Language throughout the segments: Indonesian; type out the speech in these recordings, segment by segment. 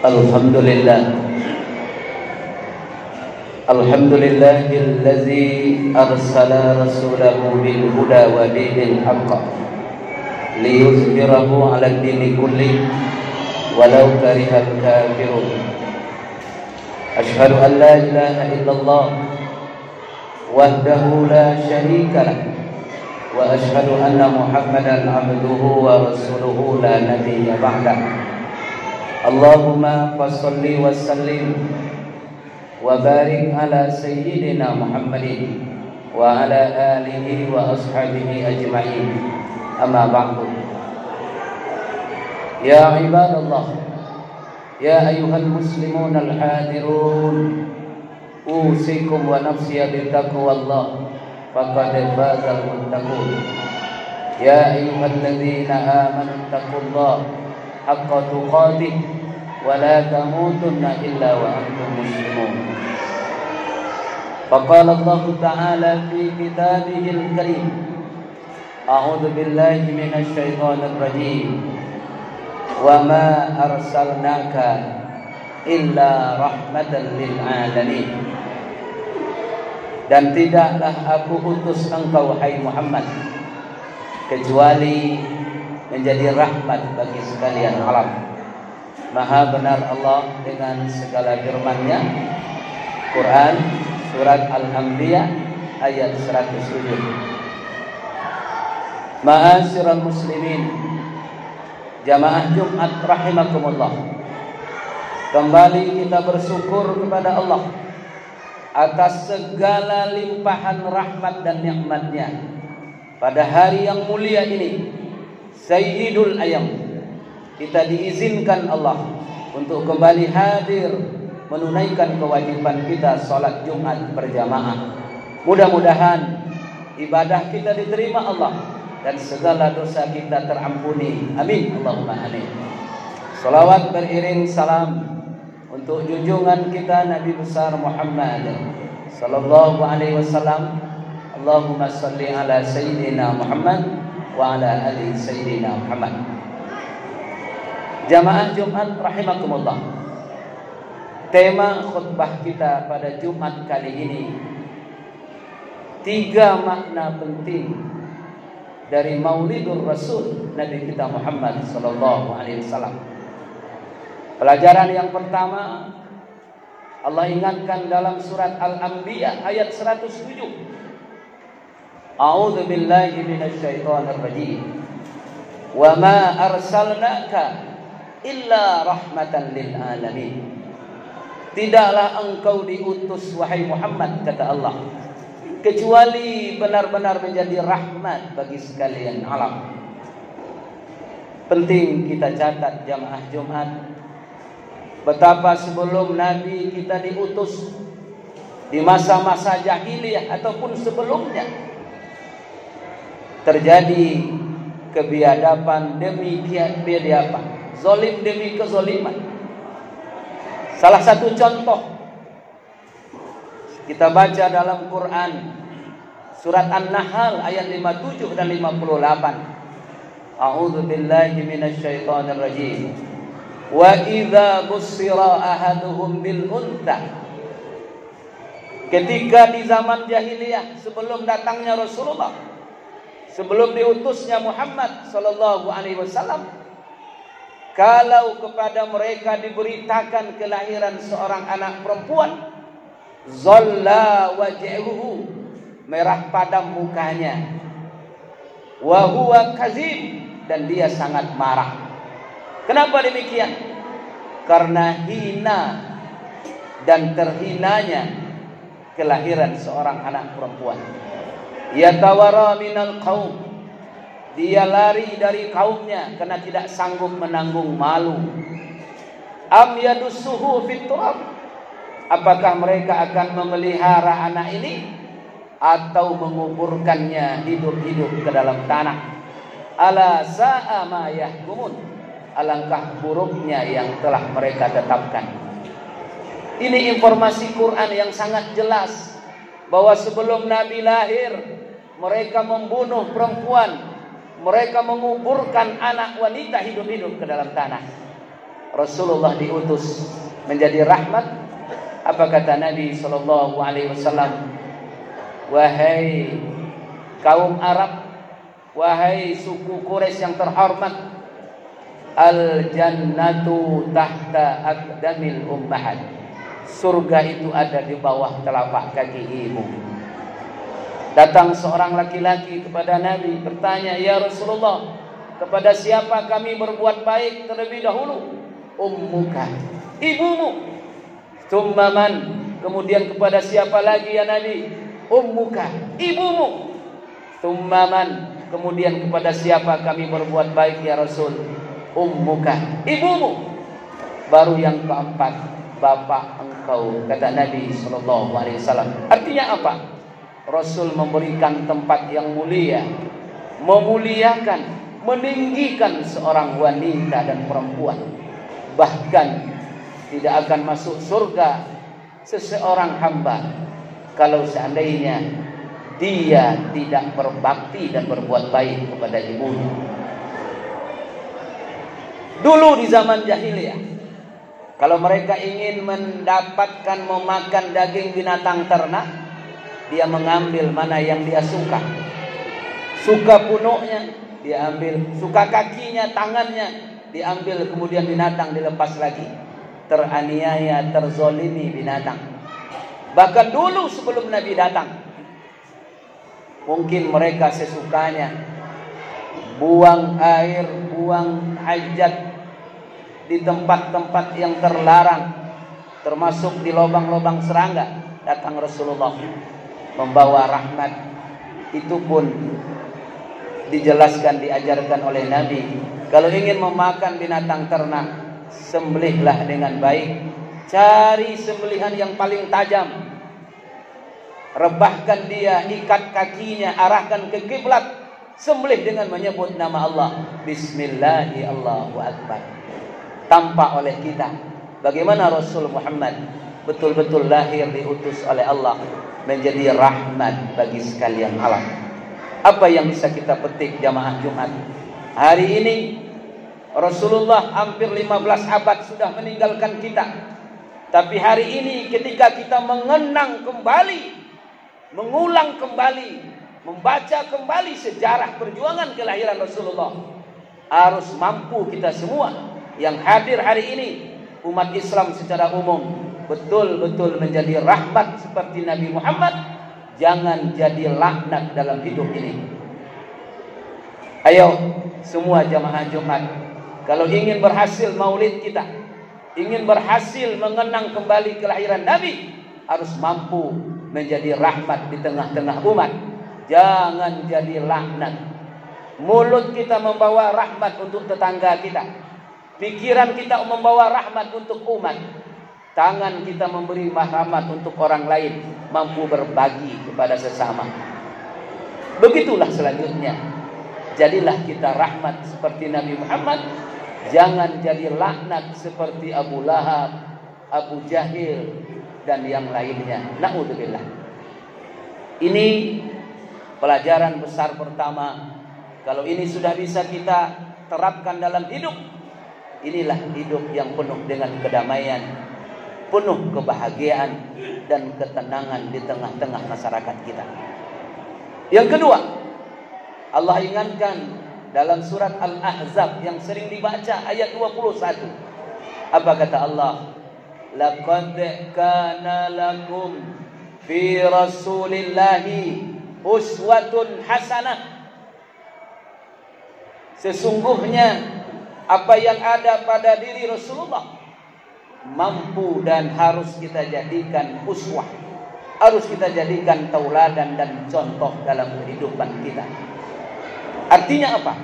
Alhamdulillah. Alhamdulillahillazi arsala rasulahu bil huda wa dinil haqq liyuzhirahu 'alad dini kulli walau karihal kafirun. Asyhadu an la ilaha illallah wahdahu la syarika lah wa asyhadu anna Muhammadan 'abduhu wa rasuluhu la nabiyya ba'dah. Allahumma fasholli wa sallim wa barik ala sayyidina Muhammadin wa ala alihi wa ashabihi ajma'in. Amma ba'du. Ya ibadallah, ya ayyuhal muslimun al-hadirun, usikum wa nafsiya bitaqwallah faqad fazal muttaqun. Ya ayyuhalladzina amanu taqullaha haqqa tuqatih wa la tamutunna illa wa antum muslimun. Faqala Allah Ta'ala fi kitabihil karim, a'udzu billahi minasy syaithanir rajim, wa ma arsalnaka illa rahmatan lil alamin. Dan tidaklah aku utus engkau wahai Muhammad kecuali menjadi rahmat bagi sekalian alam. Maha benar Allah dengan segala firman-Nya. Quran surat Al-Anbiya ayat 107. Ma'asyiral muslimin, jamaah Jumat rahimakumullah. Kembali kita bersyukur kepada Allah atas segala limpahan rahmat dan nikmat-Nya pada hari yang mulia ini, Sayyidul Ayyam. Kita diizinkan Allah untuk kembali hadir menunaikan kewajiban kita salat Jumat berjamaah. Mudah-mudahan ibadah kita diterima Allah dan segala dosa kita terampuni. Amin Allahumma amin. Salawat beriring salam untuk junjungan kita Nabi besar Muhammad sallallahu alaihi wasallam. Allahumma salli ala sayyidina Muhammad wa ala ali sayyidina Muhammad. Jamaah Jumat rahimakumullah. Tema khutbah kita pada Jumat kali ini, 3 makna penting dari Maulidur Rasul Nabi kita Muhammad sallallahu alaihi wasallam. Pelajaran yang pertama, Allah ingatkan dalam surat Al-Anbiya ayat 107. A'udzu billahi minasy syaithanir rajim. Wa ma arsalnaka illa rahmatan lil alamin. Tidaklah engkau diutus wahai Muhammad, kata Allah, kecuali benar-benar menjadi rahmat bagi sekalian alam. Penting kita catat jamaah Jumat, betapa sebelum Nabi kita diutus, di masa-masa jahiliyah ataupun sebelumnya, terjadi kebiadaban demi kebiadaban, zalim demi kezaliman. Salah satu contoh kita baca dalam Quran surat An-Nahl ayat 57 dan 58. A'udzu billahi minasy syaithanir rajim. Wa idza bussira ahaduhum bil untha. Ketika di zaman jahiliyah sebelum datangnya Rasulullah, sebelum diutusnya Muhammad sallallahu alaihi wasallam, kalau kepada mereka diberitakan kelahiran seorang anak perempuan, zalla wajhuhu, merah padam mukanya, wa huwa kazim, dan dia sangat marah. Kenapa demikian? Karena hina dan terhinanya kelahiran seorang anak perempuan. Yatawara minal qaum, dia lari dari kaumnya karena tidak sanggup menanggung malu. Am yadussuhu fit turab, apakah mereka akan memelihara anak ini atau menguburkannya hidup-hidup ke dalam tanah? Ala sa'a ma yahkumun, alangkah buruknya yang telah mereka tetapkan. Ini informasi Quran yang sangat jelas bahwa sebelum Nabi lahir, mereka membunuh perempuan, mereka menguburkan anak wanita hidup-hidup ke dalam tanah. Rasulullah diutus menjadi rahmat. Apa kata Nabi sallallahu alaihi wasallam? Wahai kaum Arab, wahai suku Quraisy yang terhormat, al jannatu tahta aqdamil ummahat. Surga itu ada di bawah telapak kaki ibu. Datang seorang laki-laki kepada Nabi bertanya, "Ya Rasulullah, kepada siapa kami berbuat baik terlebih dahulu?" Ummuka, ibumu. Tsumma man, kemudian kepada siapa lagi ya Nabi? Ummuka, ibumu. Tsumma man, kemudian kepada siapa kami berbuat baik ya Rasul? Ummuka, ibumu. Baru yang keempat, bapak engkau, kata Nabi sallallahu alaihi wasallam. Artinya apa? Rasul memberikan tempat yang mulia, memuliakan, meninggikan seorang wanita dan perempuan. Bahkan tidak akan masuk surga seseorang hamba kalau seandainya dia tidak berbakti dan berbuat baik kepada ibunya. Dulu di zaman jahiliyah, kalau mereka ingin mendapatkan memakan daging binatang ternak, dia mengambil mana yang dia suka. Suka punuknya dia ambil, suka kakinya, tangannya diambil, kemudian binatang dilepas lagi. Teraniaya, terzolimi binatang. Bahkan dulu sebelum Nabi datang, mungkin mereka sesukanya buang air, buang hajat di tempat-tempat yang terlarang, termasuk di lubang-lubang serangga. Datang Rasulullah membawa rahmat. Itu pun dijelaskan, diajarkan oleh Nabi. Kalau ingin memakan binatang ternak, sembelihlah dengan baik. Cari sembelihan yang paling tajam. Rebahkan dia, ikat kakinya, arahkan ke kiblat. Sembelih dengan menyebut nama Allah. Bismillahi Allahu Akbar. Tampak oleh kita bagaimana Rasul Muhammad betul-betul lahir diutus oleh Allah menjadi rahmat bagi sekalian alam. Apa yang bisa kita petik jamaah Jumat? Hari ini Rasulullah hampir 15 abad sudah meninggalkan kita. Tapi hari ini ketika kita mengenang kembali, mengulang kembali, membaca kembali sejarah perjuangan kelahiran Rasulullah, harus mampu kita semua yang hadir hari ini, umat Islam secara umum, betul-betul menjadi rahmat seperti Nabi Muhammad. Jangan jadi laknat dalam hidup ini. Ayo semua jamaah Jumat, kalau ingin berhasil maulid kita, ingin berhasil mengenang kembali kelahiran Nabi, harus mampu menjadi rahmat di tengah-tengah umat. Jangan jadi laknat. Mulut kita membawa rahmat untuk tetangga kita, pikiran kita membawa rahmat untuk umat, tangan kita memberi rahmat untuk orang lain, mampu berbagi kepada sesama. Begitulah selanjutnya. Jadilah kita rahmat seperti Nabi Muhammad. Jangan jadi laknat seperti Abu Lahab, Abu Jahil, dan yang lainnya. Na'udzubillah. Ini pelajaran besar pertama. Kalau ini sudah bisa kita terapkan dalam hidup, inilah hidup yang penuh dengan kedamaian, penuh kebahagiaan dan ketenangan di tengah-tengah masyarakat kita. Yang kedua, Allah ingatkan dalam surat Al-Ahzab yang sering dibaca ayat 21. Apa kata Allah? Laqad kana lakum fi Rasulillahi uswatun hasanah. Sesungguhnya apa yang ada pada diri Rasulullah mampu dan harus kita jadikan uswah, harus kita jadikan tauladan dan contoh dalam kehidupan kita. Artinya apa?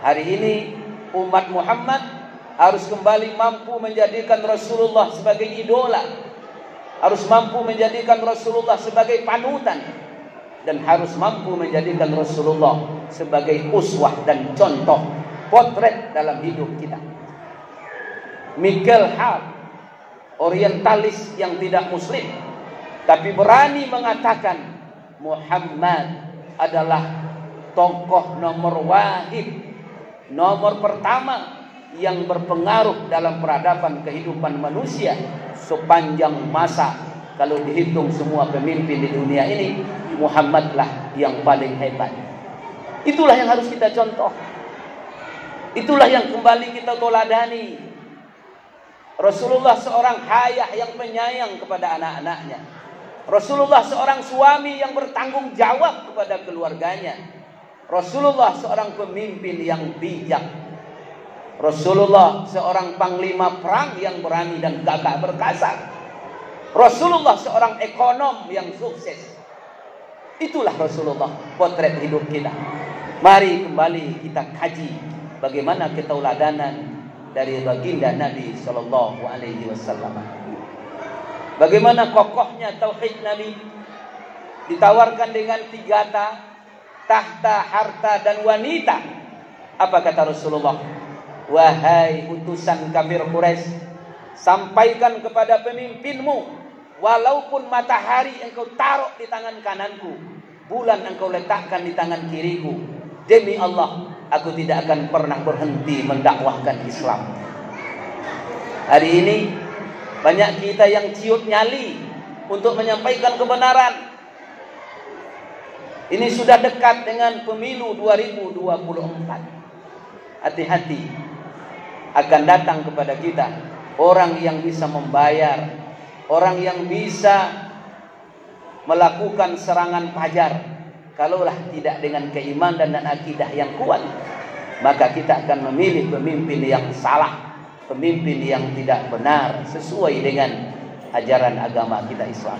Hari ini umat Muhammad harus kembali mampu menjadikan Rasulullah sebagai idola, harus mampu menjadikan Rasulullah sebagai panutan, dan harus mampu menjadikan Rasulullah sebagai uswah dan contoh, potret dalam hidup kita. Michael Hart, orientalis yang tidak muslim, tapi berani mengatakan Muhammad adalah tokoh nomor wahid, nomor pertama yang berpengaruh dalam peradaban kehidupan manusia sepanjang masa. Kalau dihitung semua pemimpin di dunia ini, Muhammadlah yang paling hebat. Itulah yang harus kita contoh. Itulah yang kembali kita toladani. Rasulullah seorang ayah yang penyayang kepada anak-anaknya. Rasulullah seorang suami yang bertanggung jawab kepada keluarganya. Rasulullah seorang pemimpin yang bijak. Rasulullah seorang panglima perang yang berani dan gagah perkasa. Rasulullah seorang ekonom yang sukses. Itulah Rasulullah, potret hidup kita. Mari kembali kita kaji bagaimana ketauladanan dari baginda Nabi Sallallahu Alaihi Wasallam. Bagaimana kokohnya tauhid Nabi, ditawarkan dengan 3 tahta, harta, dan wanita. Apa kata Rasulullah? Wahai utusan kafir Quraisy, sampaikan kepada pemimpinmu, walaupun matahari engkau taruh di tangan kananku, bulan engkau letakkan di tangan kiriku, demi Allah, aku tidak akan pernah berhenti mendakwahkan Islam. Hari ini banyak kita yang ciut nyali untuk menyampaikan kebenaran. Ini sudah dekat dengan pemilu 2024. Hati-hati, akan datang kepada kita orang yang bisa membayar, orang yang bisa melakukan serangan fajar. Kalaulah tidak dengan keimanan dan akidah yang kuat, maka kita akan memilih pemimpin yang salah, pemimpin yang tidak benar sesuai dengan ajaran agama kita Islam.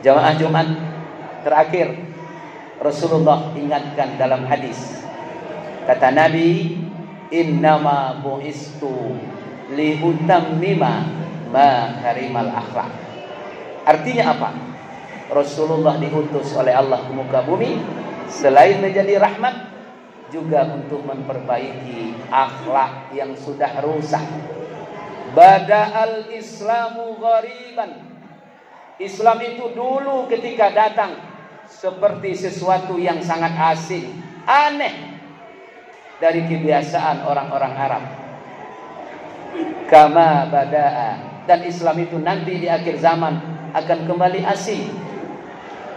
Jamaah Jumat terakhir, Rasulullah ingatkan dalam hadis, kata Nabi, innama bu'istu liutammima makarimal akhlak. Artinya apa? Rasulullah diutus oleh Allah ke muka bumi selain menjadi rahmat, juga untuk memperbaiki akhlak yang sudah rusak. Bada'al Islamu ghariban. Islam itu dulu ketika datang seperti sesuatu yang sangat asing, aneh dari kebiasaan orang-orang Arab. Kama bada'a, dan Islam itu nanti di akhir zaman akan kembali asing.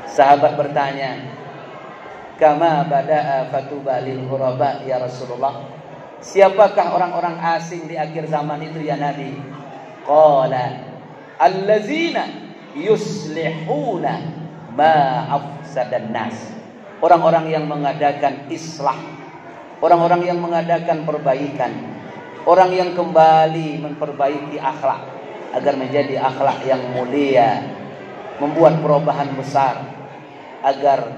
Sahabat bertanya, kama bada'a fatuba lil ghuraba ya Rasulullah, siapakah orang-orang asing di akhir zaman itu ya Nabi? Qala allazina yuslihuna ma afsadan nas, orang-orang yang mengadakan islah, orang-orang yang mengadakan perbaikan, orang yang kembali memperbaiki akhlak agar menjadi akhlak yang mulia, membuat perubahan besar agar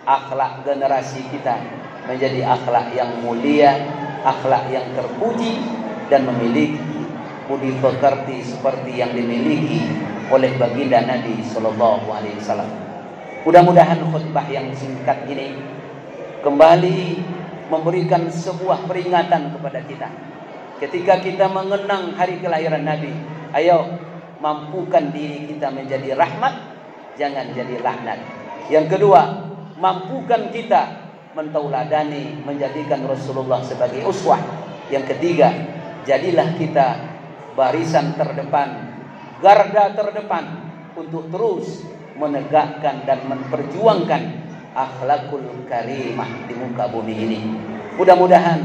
akhlak generasi kita menjadi akhlak yang mulia, akhlak yang terpuji, dan memiliki budi pekerti seperti yang dimiliki oleh baginda Nabi Sallallahu Alaihi Wasallam. Mudah-mudahan khutbah yang singkat ini kembali memberikan sebuah peringatan kepada kita. Ketika kita mengenang hari kelahiran Nabi, ayo mampukan diri kita menjadi rahmat, jangan jadi laknat. Yang kedua, mampukan kita mentauladani, menjadikan Rasulullah sebagai uswah. Yang ketiga, jadilah kita barisan terdepan, garda terdepan untuk terus menegakkan dan memperjuangkan akhlakul karimah di muka bumi ini. Mudah-mudahan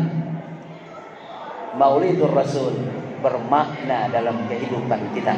Maulidur Rasul bermakna dalam kehidupan kita.